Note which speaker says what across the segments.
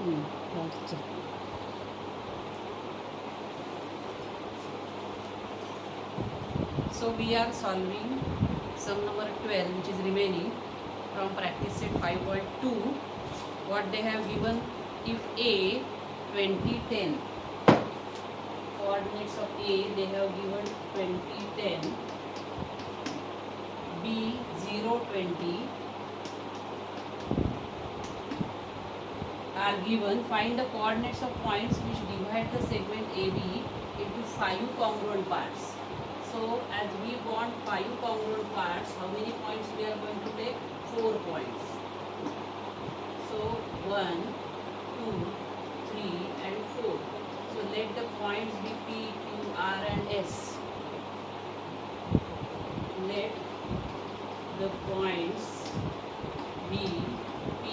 Speaker 1: अच्छा.
Speaker 2: So we are solving sum number 12, which is remaining from practice set 5.2. What they have given, if A 2010, coordinates of A they have given 2010, B 020 are given. Find the coordinates of points which divide the segment AB into 5 congruent parts. So as we want 5 congruent parts, how many points we are going to take? 4 points. So 1, 2, 3 and 4. So let the points be P, Q, R and S. Let the points be P,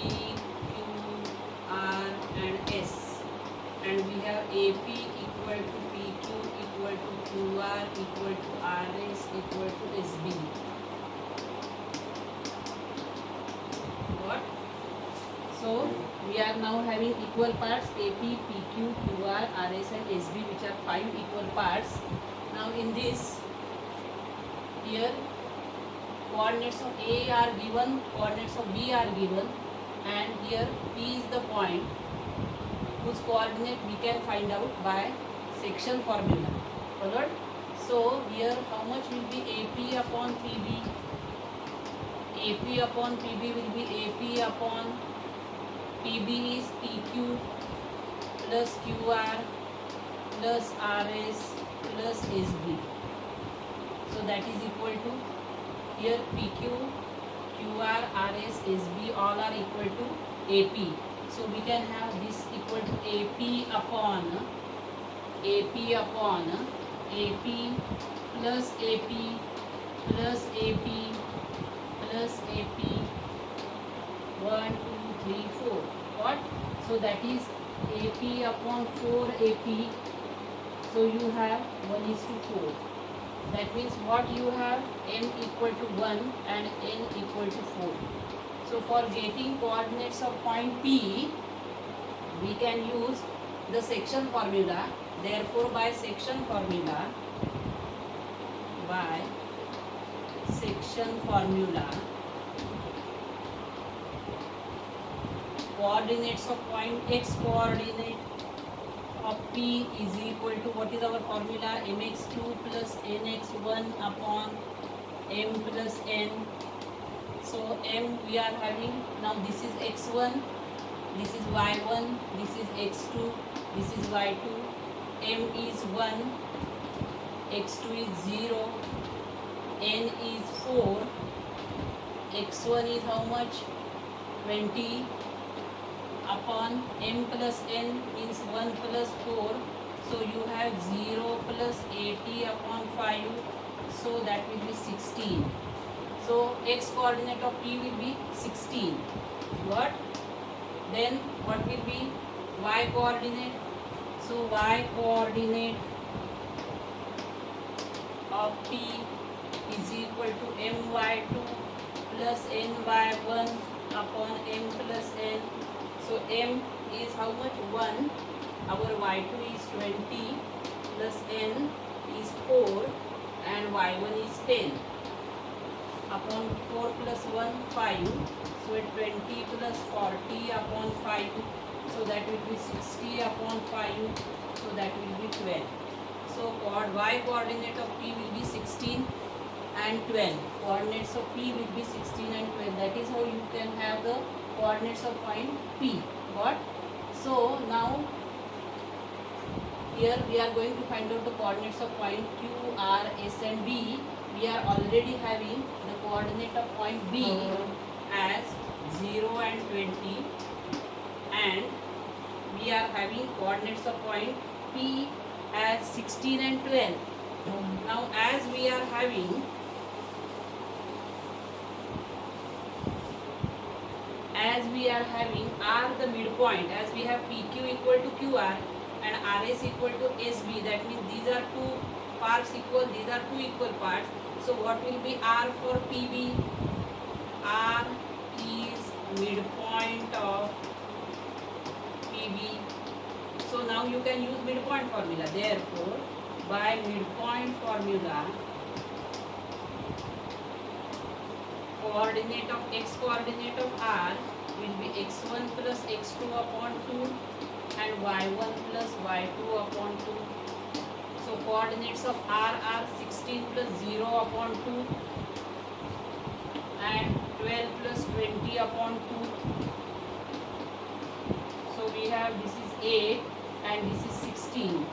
Speaker 2: Q, R and S. And we have AP equal to PQ equal to QR equal to RS equal to SB. What? So we are now having equal parts AP, PQ, QR, RS and SB, which are 5 equal parts. Now in this, here coordinates of A are given, coordinates of B are given, and here P is the point whose coordinate we can find out by section formula. Followed? So here how much will be AP upon PB? AP upon PB will be AP upon PB is PQ plus QR plus RS plus SB. So that is equal to, here PQ, QR, RS, SB all are equal to AP. So we can have this equal to AP upon AP plus AP plus AP plus AP 1, 2, 3, 4. What? So that is AP upon 4 AP. So you have 1:4. That means what you have, m equal to 1 and n equal to 4. So for getting coordinates of point P, we can use the section formula. Therefore by section formula, coordinates of point X coordinate of P is equal to, what is our formula, mx2 plus nx1 upon m plus n. So m we are having, now this is x1, this is y1, this is x2, this is y2, m is 1, x2 is 0, n is 4, x1 is how much, 20 upon m plus n means 1 plus 4. So you have 0 plus 80 upon 5. So that will be 16. So x coordinate of P will be 16. What? Then what will be y coordinate? So y coordinate of P is equal to my2 plus ny1 upon m plus n. So m is how much? 1. Our y2 is 20 plus n is 4 and y1 is 10 upon 4 plus 1 5. So 20 plus 40 upon 5. So that will be 60 upon 5. So that will be 12. So y coordinate of P will be 16 and 12. Coordinates of P will be 16 and 12. That is how you can have the coordinates of point P. What? So now here we are going to find out the coordinates of point Q, R, S and B. We are already having the coordinate of point B as 0 and 20, and we are having coordinates of point P as 16 and 12. Now as we are having R the midpoint, as we have PQ equal to QR and RS equal to SB, that means these are two parts equal, these are two equal parts. So what will be R for PB? R is midpoint of PB. So now you can use midpoint formula. Therefore, by midpoint formula, coordinate of x coordinate of r will be x1 plus x2 upon 2 and y1 plus y2 upon 2. So coordinates of r are 16 plus 0 upon 2 and 12 plus 20 upon 2. So we have this is 8 and this is 16.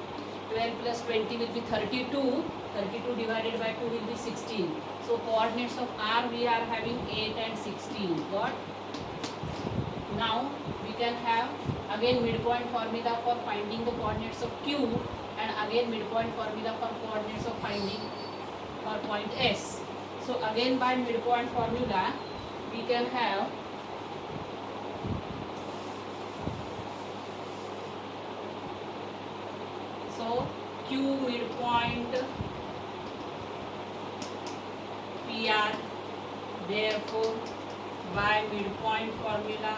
Speaker 2: 12 plus 20 will be 32. 32 divided by 2 will be 16. So coordinates of r we are having 8 and 16. Got? Now we can have again midpoint formula for finding the coordinates of q, and again midpoint formula for coordinates of finding for point S. So again by midpoint formula we can have q midpoint PR. Therefore by midpoint formula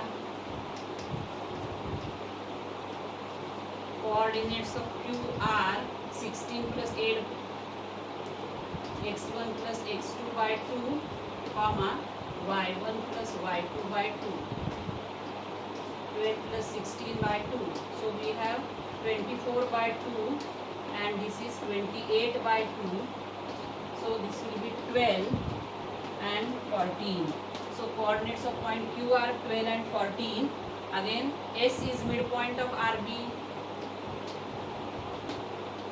Speaker 2: coordinates of q are 16 plus 8 x1 plus x2 by 2 comma y1 plus y2 by 2, 12 plus 16 by 2. So we have 24 by 2 and this is 28 by 2. So this will be 12 and 14. So coordinates of point Q are 12 and 14. Again S is midpoint of RB.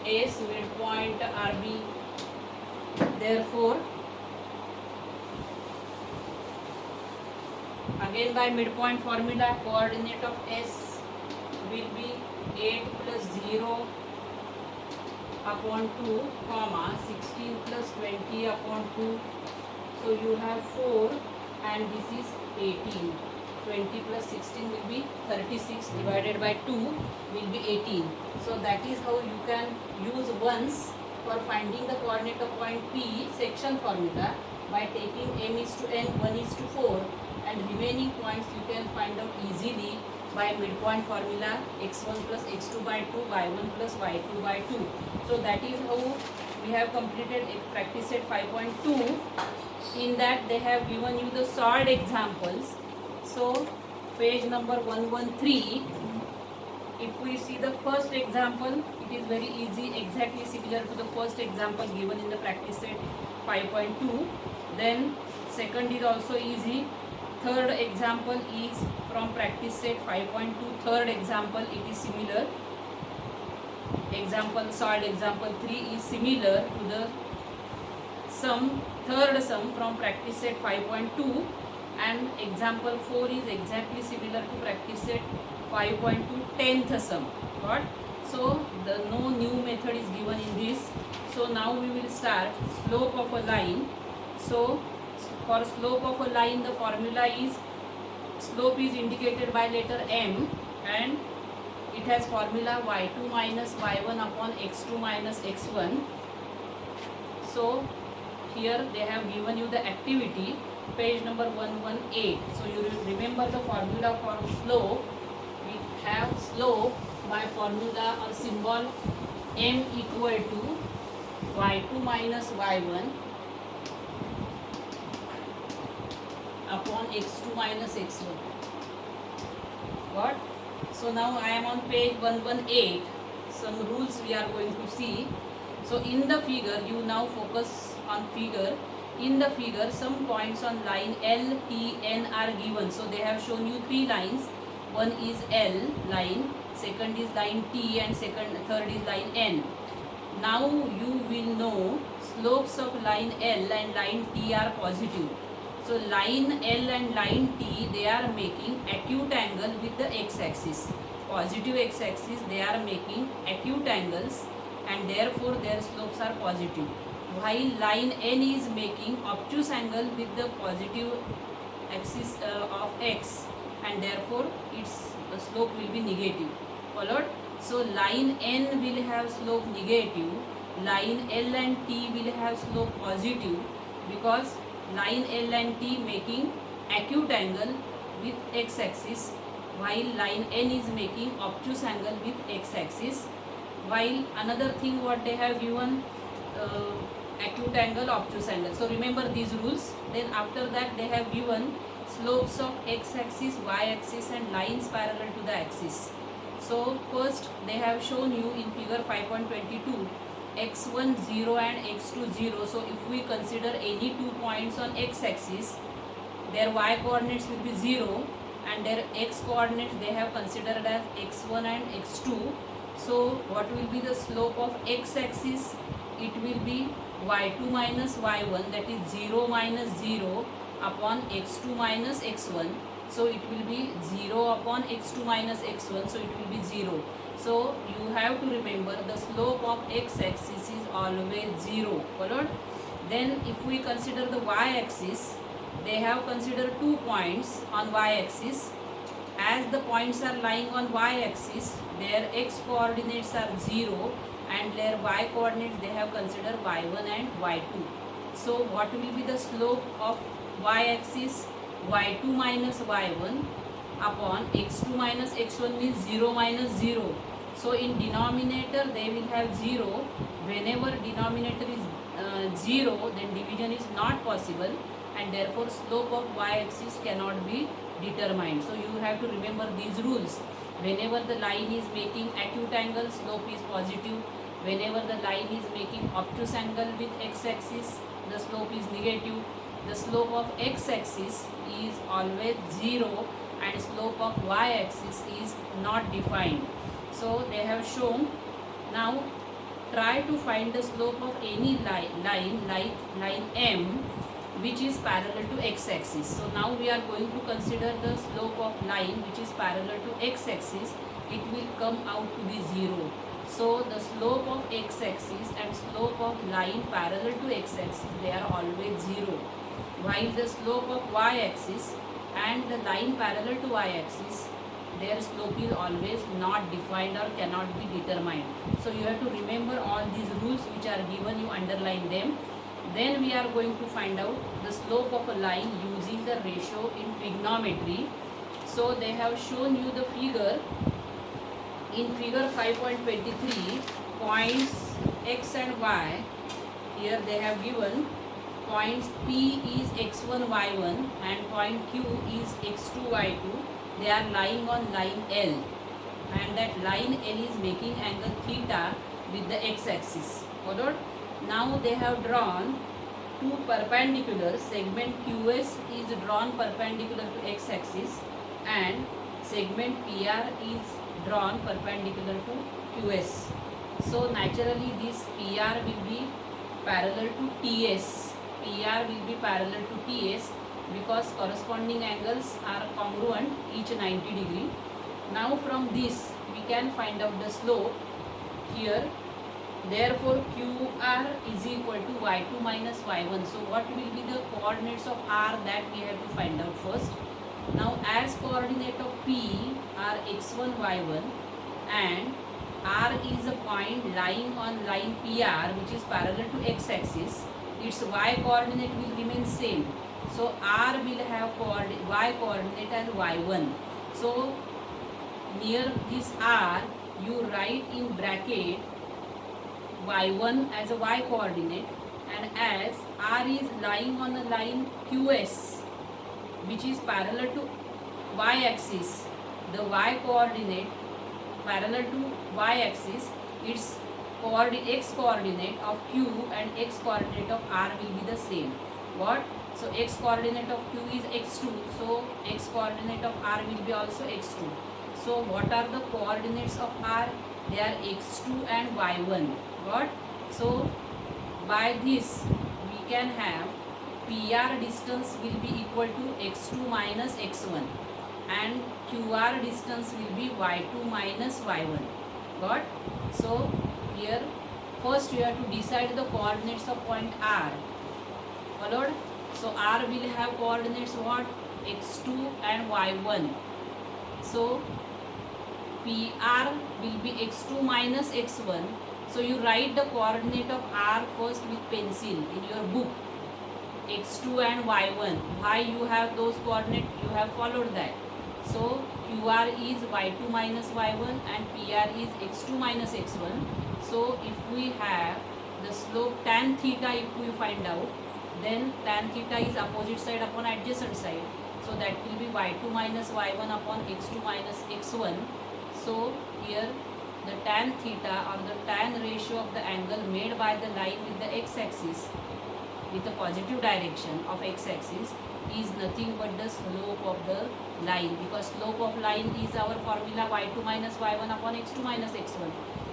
Speaker 2: S midpoint RB. Therefore again by midpoint formula coordinate of S will be 8 plus 0 upon 2 comma 16 plus 20 upon 2. So you have 4 and this is 18. 20 plus 16 will be 36 divided by 2 will be 18. So that is how you can use once for finding the coordinate of point P section formula by taking m is to n 1 is to 4, and remaining points you can find out easily by midpoint formula x1 plus x2 by 2, y1 plus y2 by 2. So that is how we have completed practice set 5.2. In that they have given you the solved examples. So page number 113, if we see the first example, it is very easy, exactly similar to the first example given in the practice set 5.2. Then second is also easy. Third example is from practice set 5.2. Third example, it is similar. Example solved example 3 is similar to the sum, third sum from practice set 5.2, and example 4 is exactly similar to practice set 5.2 10th sum. Got? So the no new method is given in this. So now we will start slope of a line. So for slope of a line the formula is slope is indicated by letter M, and it has formula y2 minus y1 upon x2 minus x1. So here they have given you the activity, page number 118. So you will remember the formula for slope. We have slope by formula or symbol M equal to y2 minus y1 upon x2 minus x1. Got? So now I am on page 118. Some rules we are going to see. So in the figure, you now focus on figure. In the figure, some points on line L, T, N are given. So they have shown you 3 lines. One is L line, second is line T, and third is line N. Now you will know slopes of line L and line T are positive. So line L and line T, they are making acute angle with the x-axis. Positive x-axis, they are making acute angles, and therefore their slopes are positive. While line N is making obtuse angle with the positive axis of x, and therefore its slope will be negative. Followed? So line N will have slope negative, line L and T will have slope positive, because line L and T making acute angle with x-axis, while line N is making obtuse angle with x-axis, while another thing what they have given, acute angle, obtuse angle. So remember these rules. Then after that they have given slopes of x-axis, y-axis and lines parallel to the axis. So first they have shown you in figure 5.22 x1 0 and x2 0. So if we consider any 2 points on x-axis, their y coordinates will be 0 and their x coordinates they have considered as x1 and x2. So what will be the slope of x-axis? It will be y2 minus y1, that is 0 minus 0 upon x2 minus x1. So it will be 0 upon x2 minus x1, so it will be 0. So you have to remember the slope of x-axis is always 0. Followed? Then if we consider the y-axis, they have considered 2 points on y-axis. As the points are lying on y-axis, their x coordinates are 0 and their y coordinates they have considered y1 and y2. So what will be the slope of y-axis? y2 minus y1 upon x2 minus x1 means 0 minus 0. So in denominator they will have 0. Whenever denominator is 0, then division is not possible and therefore slope of y-axis cannot be determined. So you have to remember these rules. Whenever the line is making acute angle, slope is positive. Whenever the line is making obtuse angle with x-axis, the slope is negative. The slope of x-axis is always 0 and slope of y-axis is not defined. So they have shown. Now try to find the slope of any line like line M which is parallel to x-axis. So now we are going to consider the slope of line which is parallel to x-axis. It will come out to be 0. So the slope of x-axis and slope of line parallel to x-axis, they are always 0. While the slope of y-axis and the line parallel to y-axis, their slope is always not defined or cannot be determined. So you have to remember all these rules which are given, you underline them. Then we are going to find out the slope of a line using the ratio in trigonometry. So they have shown you the figure. In figure 5.23, points x and y, here they have given points P is x1 y1 and point Q is x2 y2. They are lying on line L and that line L is making angle theta with the x-axis. Followed? Now they have drawn two perpendicular. Segment QS is drawn perpendicular to x-axis and segment PR is drawn perpendicular to QS. So naturally this PR will be parallel to TS. PR will be parallel to TS because corresponding angles are congruent, each 90 degree. Now from this we can find out the slope here. Therefore QR is equal to y2 minus y1. So what will be the coordinates of R, that we have to find out first. Now as coordinate of P are x1 y1 and R is a point lying on line PR which is parallel to x-axis, its y coordinate will remain same. So R will have y coordinate as y1. So near this R you write in bracket y1 as a y coordinate, and as R is lying on a line QS which is parallel to y axis, the y coordinate parallel to y axis, its x coordinate of Q and x coordinate of R will be the same. What? So x coordinate of Q is x2, so x coordinate of R will be also x2. So what are the coordinates of R? They are x2 and y1. What? So by this we can have PR distance will be equal to x2 minus x1 and QR distance will be y2 minus y1. Got? So here first you have to decide the coordinates of point R. Followed? So R will have coordinates what? x2 and y1. So PR will be x2 minus x1. So you write the coordinate of R first with pencil in your book, x2 and y1. Why you have those coordinates? You have followed that. So QR is y2 minus y1 and PR is x2 minus x1. So if we have the slope tan theta, if we find out, then tan theta is opposite side upon adjacent side. So that will be y2 minus y1 upon x2 minus x1. So here the tan theta or the tan ratio of the angle made by the line with the x-axis with the positive direction of x-axis is nothing but the slope of the line, because slope of line is our formula y2 minus y1 upon x2 minus x1,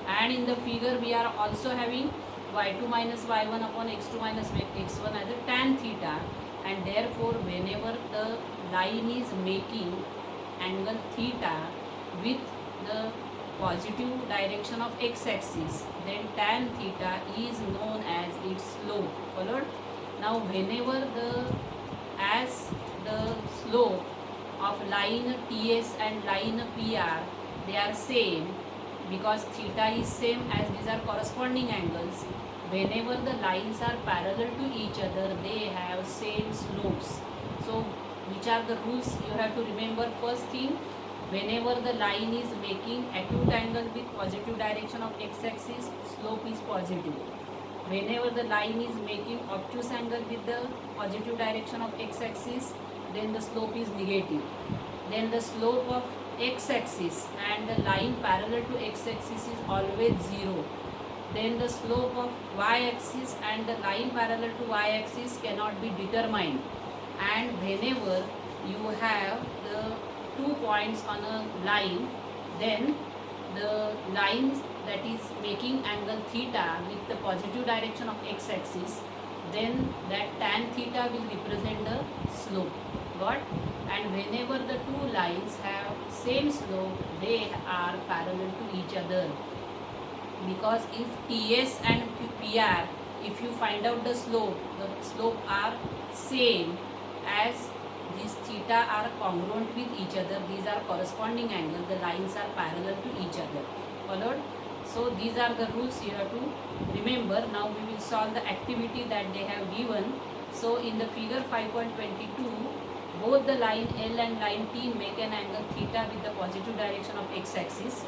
Speaker 2: and in the figure we are also having y2 minus y1 upon x2 minus x1 as a tan theta, and therefore whenever the line is making angle theta with the positive direction of x-axis, then tan theta is known as its slope. Followed? Now whenever the slope of line TS and line PR, they are same, because theta is same as these are corresponding angles, whenever the lines are parallel to each other, they have same slopes. So which are the rules you have to remember? First thing, whenever the line is making acute angle with positive direction of x-axis, slope is positive. Whenever the line is making obtuse angle with the positive direction of x-axis, then the slope is negative. Then the slope of x-axis and the line parallel to x-axis is always 0. Then the slope of y-axis and the line parallel to y-axis cannot be determined. And whenever you have the 2 points on a line, then the lines that is making angle theta with the positive direction of x-axis, then that tan theta will represent the slope. Got? And whenever the two lines have same slope, they are parallel to each other. Because if TS and PR, if you find out the slope are same as these theta are congruent with each other, these are corresponding angle, the lines are parallel to each other. Followed? So these are the rules you have to remember. Now we will solve the activity that they have given. So in the figure 5.22, both the line L and line T make an angle theta with the positive direction of x-axis.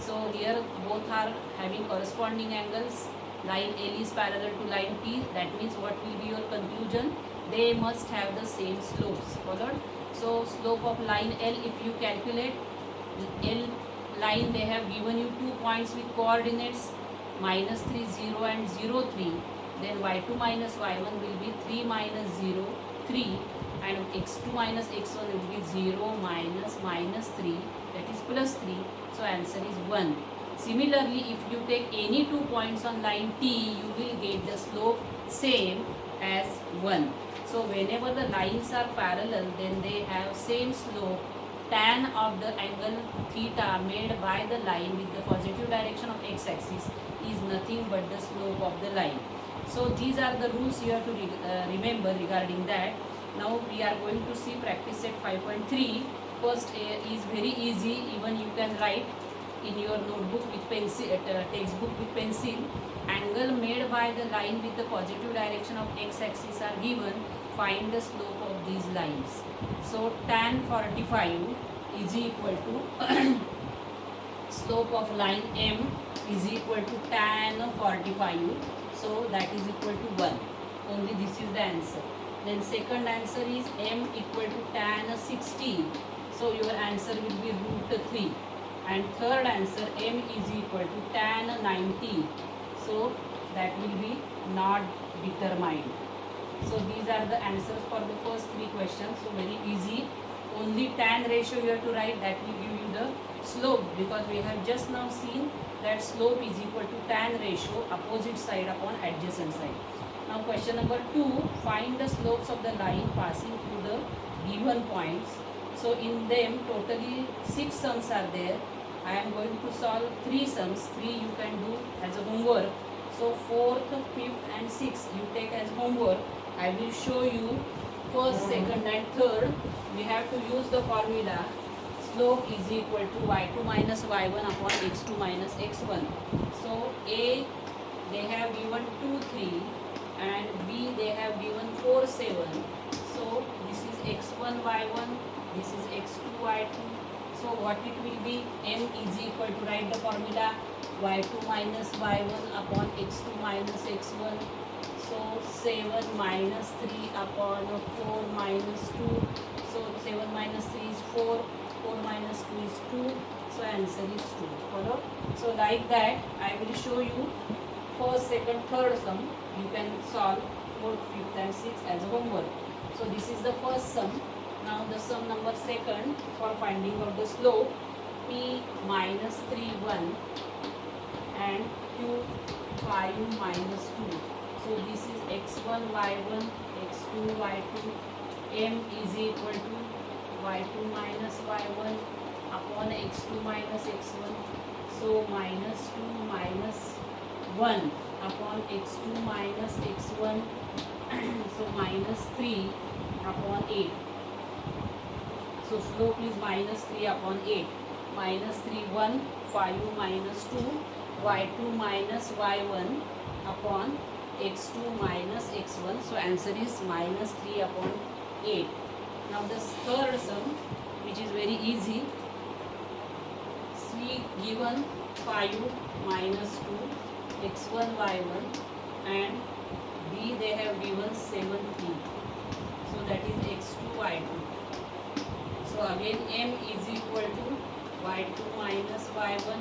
Speaker 2: So here both are having corresponding angles. Line L is parallel to line T. That means what will be your conclusion? They must have the same slopes. Followed? So slope of line L, if you calculate L line, they have given you 2 points with coordinates -3, 0 and 0, 3. Then y2 minus y1 will be 3 minus 0, 3, and x2 minus x1 will be 0 minus -3, that is +3. So answer is 1. Similarly, if you take any 2 points on line T, you will get the slope same as 1. So whenever the lines are parallel, then they have same slope. Tan of the angle theta made by the line with the positive direction of x-axis is nothing but the slope of the line. So these are the rules you have to remember regarding that. Now we are going to see practice set 5.3. First is very easy, even you can write in your notebook with pencil, textbook with pencil. Angle made by the line with the positive direction of x-axis are given. Find the slope of these lines. So tan 45 is equal to slope of line M is equal to tan 45. So that is equal to 1. Only this is the answer. Then second answer is M equal to tan 60. So your answer will be √3. And third answer, M is equal to tan 90. So that will be not determined. So these are the answers for the first 3 questions. So very easy. Only tan ratio you have to write, that will give you the slope, because we have just now seen that slope is equal to tan ratio opposite side upon adjacent side. Now question number 2, find the slopes of the line passing through the given points. So in them totally 6 sums are there. I am going to solve 3 sums. 3 you can do as a homework. So 4th, 5th and 6th you take as homework. I will show you first, second and third. We have to use the formula slope is equal to y2 minus y1 upon x2 minus x1. So A, they have given 2, 3 and B, they have given 4, 7. So this is x1 y1, this is x2 y2, So what it will be? M is equal to, write the formula, y2 minus y1 upon x2 minus x1. So 7 minus 3 upon 4 minus 2. So 7 minus 3 is 4, 4 minus 2 is 2. So answer is 2. Follow? So like that I will show you first, second, third sum. You can solve fourth, fifth and sixth as a homework. So this is the first sum. Now the sum number second for finding of the slope, p minus 3 1 and q 5 minus 2. So this is x1 y1 x2 y2. M is equal to y2 minus y1 upon x2 minus x1. So minus 2 minus 1 upon x2 minus x1. So minus 3 upon 8. So slope is minus 3 upon 8. Minus 3 1 5 minus 2 y2 minus y1 upon x2 minus x1. So answer is minus 3 upon 8. Now the third sum, which is very easy. C given 5 minus 2 x1 y1 and B they have given 7 3. So that is x2 y2. So again M is equal to y2 minus y1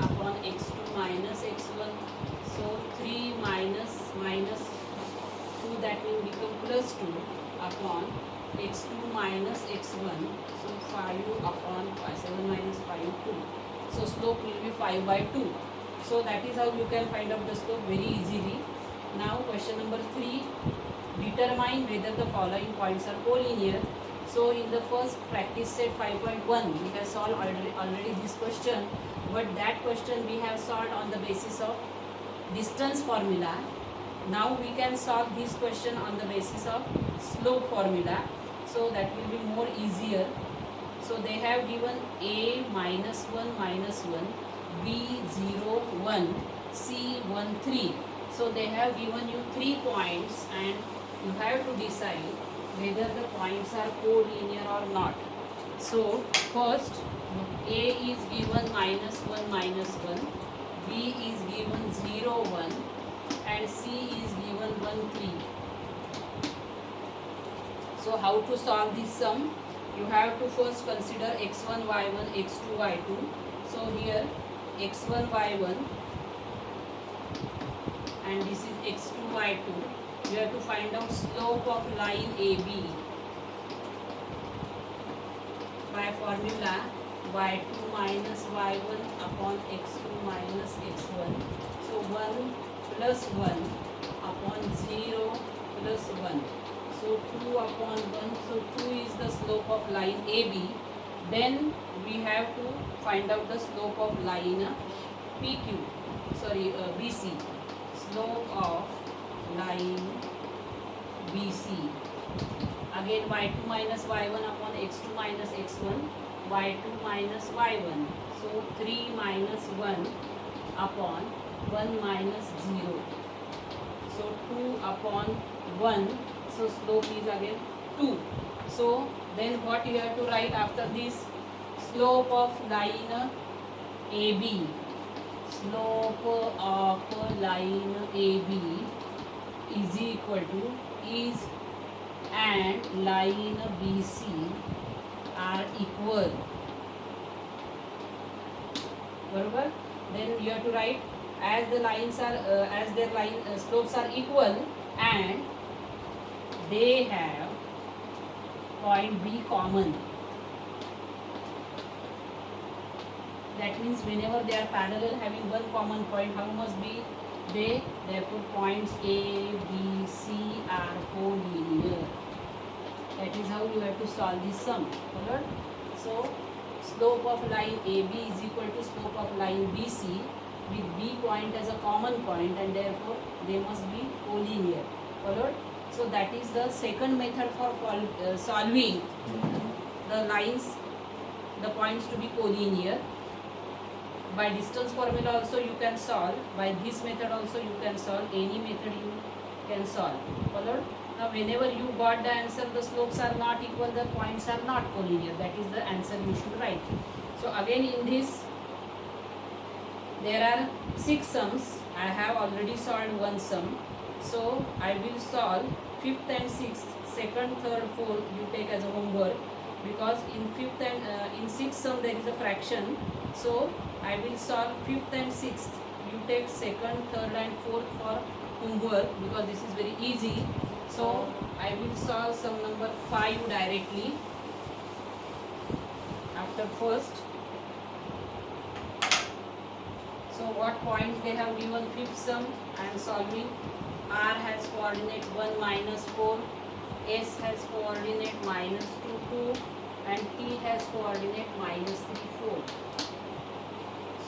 Speaker 2: upon x2 minus x1. So 3 minus 2, that will become plus 2 upon x2 minus x1. So 5 upon 7 minus 5 2. So slope will be 5 by 2. So that is how you can find out the slope very easily. Now question number 3. Determine whether the following points are collinear. So in the first practice set 5.1 we have solved already this question, but that question we have solved on the basis of distance formula. Now we can solve this question on the basis of slope formula. So that will be more easier. So they have given A minus 1 minus 1, B 0 1, C 1 3. So they have given you 3 points and you have to decide whether the points are collinear or not. So first A is given minus 1 minus 1, B is given 0 1 and C is given 1 3. So how to solve this sum? You have to first consider x1 y1 x2 y2. So here x1 y1 and this is x2 y2. You have to find out slope of line AB by formula y2 minus y1 upon x2 minus x1. So 1 plus 1 upon 0 plus 1. So 2 upon 1. So 2 is the slope of line AB. Then we have to find out the slope of line BC. Slope of line BC. Again y2 minus y1 upon x2 minus x1. y2 minus y1. So 3 minus 1 upon 1 minus 0. So 2 upon 1. So slope is again 2. So then what you have to write after this? Slope of line AB. Slope of line AB is equal to is and line BC are equal. Barabar? Then you have to write as the lines are as their line slopes are equal and they have point B common. That means whenever they are parallel having one common point, how must be they? Therefore points A, B, C are collinear. That is how you have to solve this sum. Alright? So slope of line AB is equal to slope of line BC with B point as a common point and therefore they must be collinear. Alright? So that is the second method for solving the lines, the points to be collinear. By distance formula also you can solve. By this method also you can solve. Any method you can solve. Followed? Now whenever you got the answer, the slopes are not equal, the points are not collinear. That is the answer you should write. So again in this, there are 6 sums. I have already solved one sum. So I will solve 5th and 6th, 2nd, 3rd, 4th you take as a homework, because in 5th and in 6th sum there is a fraction. So I will solve 5th and 6th. You take 2nd, 3rd and 4th for homework, because this is very easy. So I will solve sum number 5 directly after first. So what points they have given? 5th sum I am solving. R has coordinate 1 minus 4, S has coordinate minus 2 2, and T has coordinate minus 3 4.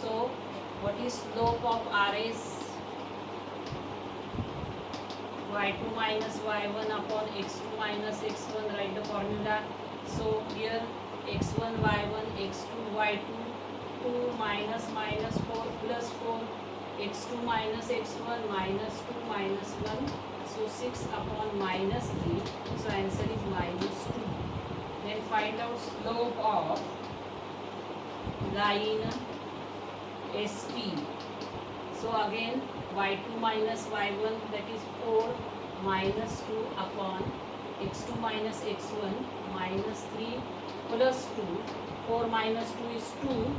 Speaker 2: So what is slope of RS? y2 minus y1 upon x2 minus x1. Write the formula. So here x1 y1, x2 y2, 2 minus minus 4 plus 4, x2 minus x1 minus 2 minus 1. So 6 upon minus 3. So answer is minus 2. Then find out slope of line ST. So again y2 minus y1, that is 4 minus 2 upon x2 minus x1 minus 3 plus 2. 4 minus 2 is 2,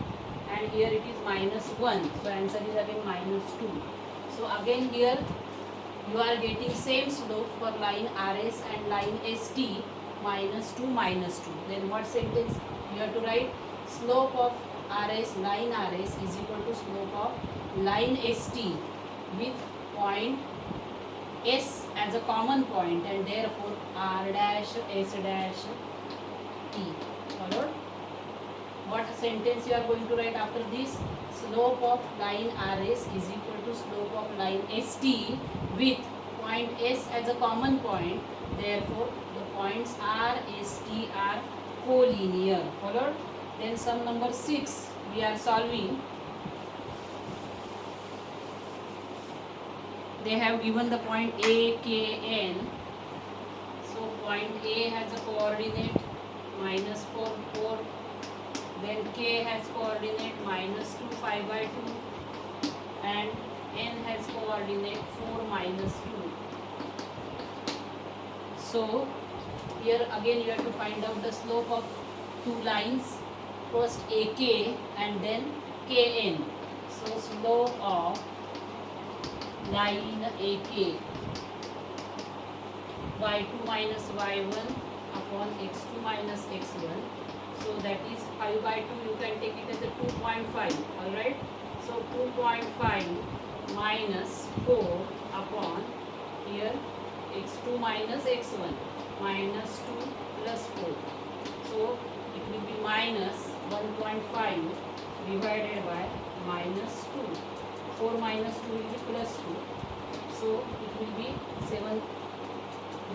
Speaker 2: and here it is minus 1. So answer is again minus 2. So again here you are getting same slope for line RS and line ST, minus 2 minus 2. Then what sentence you have to write? Slope of RS, line RS is equal to slope of line ST with point S as a common point, and therefore R dash S dash T. Followed? What sentence you are going to write after this? Slope of line RS is equal to slope of line ST with point S as a common point, therefore the points R, ST are collinear. Followed? Then sum number 6 we are solving. They have given the point A, K, N. So point A has a coordinate minus 4, 4. Then K has coordinate minus 2, 5 by 2. And N has coordinate 4 minus 2. So here again you have to find out the slope of two lines. First AK and then KN. So slope of line AK, y2 minus y1 upon x2 minus x1. So that is 5 by 2. You can take it as a 2.5. Alright. So 2.5 minus 4 upon here x2 minus x1 minus 2 plus 4. So it will be minus 1.5 divided by minus 2. 4 minus 2 will be plus 2. So it will be 7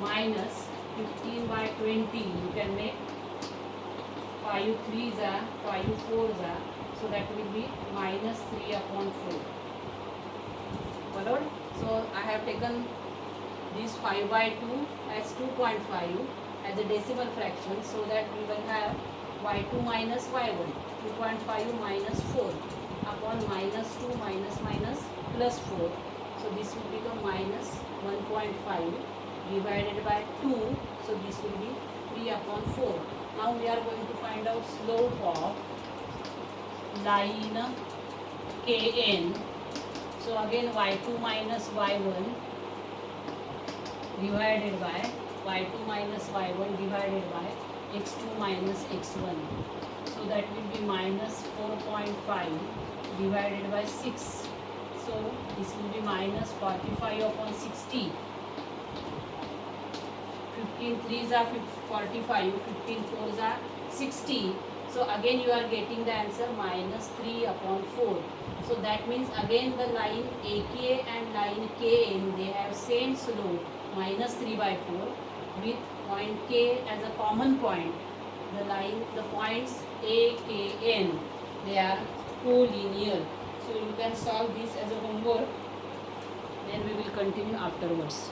Speaker 2: minus 15 by 20. You can make 5 3s are 5 4s are. So that will be minus 3 upon 4. Followed? So I have taken this 5 by 2 as 2.5 as a decimal fraction, so that we will have y2 minus y1. 2.5 minus 4 upon minus 2 minus minus plus 4. So this will become minus 1.5 divided by 2. So this will be 3 upon 4. Now we are going to find out slope of line KN. So again y2 minus y1 divided by y2 minus y1 divided by x2 minus x1. So that will be minus 4.5 divided by 6. So this will be minus 45 upon 60. 15 3s are 45, 15 4s are 60. So again you are getting the answer minus 3 upon 4. So that means again the line AK and line KN, they have same slope, minus 3 by 4, with point K as a common point. The points A, K, N, they are collinear. So you can solve this as a homework. Then we will continue afterwards.